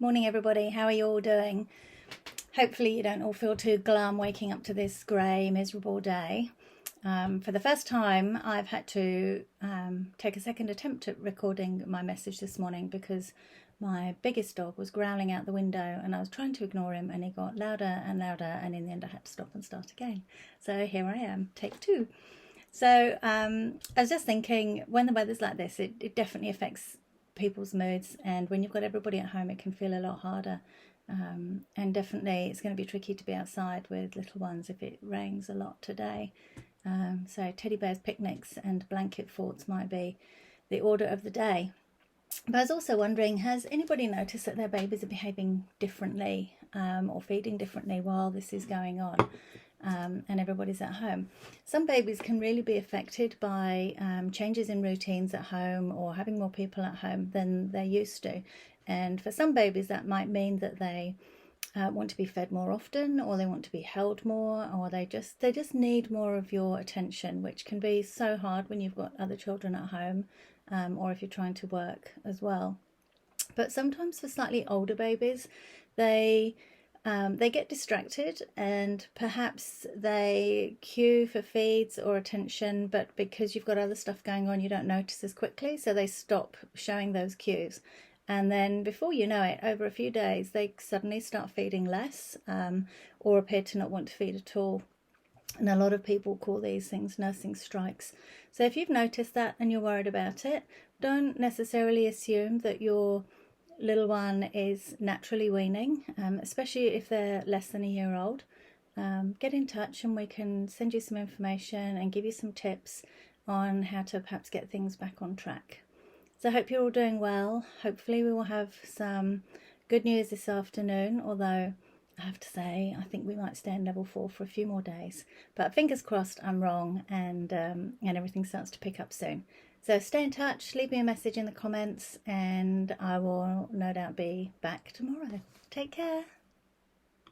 Morning everybody, how are you all doing? Hopefully you don't all feel too glum waking up to this grey, miserable day. For the first time I've had to take a second attempt at recording my message this morning because my biggest dog was growling out the window and I was trying to ignore him and he got louder and louder, and in the end I had to stop and start again. So here I am, take two. So I was just thinking, when the weather's like this, it definitely affects people's moods, and when you've got everybody at home it can feel a lot harder, and definitely it's going to be tricky to be outside with little ones if it rains a lot today. So teddy bears, picnics and blanket forts might be the order of the day. But I was also wondering, has anybody noticed that their babies are behaving differently or feeding differently while this is going on? And everybody's at home. Some babies can really be affected by changes in routines at home or having more people at home than they're used to. And for some babies that might mean that they want to be fed more often, or they want to be held more, or they just need more of your attention, which can be so hard when you've got other children at home, or if you're trying to work as well. But sometimes for slightly older babies, they get distracted and perhaps they queue for feeds or attention, but because you've got other stuff going on you don't notice as quickly, so they stop showing those cues. And then before you know it, over a few days, they suddenly start feeding less, or appear to not want to feed at all. And a lot of people call these things nursing strikes. So if you've noticed that and you're worried about it, don't necessarily assume that your little one is naturally weaning, especially if they're less than a year old. Get in touch and we can send you some information and give you some tips on how to perhaps get things back on track. So I hope you're all doing well. Hopefully we will have some good news this afternoon, although I have to say I think we might stay in level 4 for a few more days. But fingers crossed I'm wrong, and everything starts to pick up soon. So stay in touch, leave me a message in the comments, and I will no doubt be back tomorrow. Take care.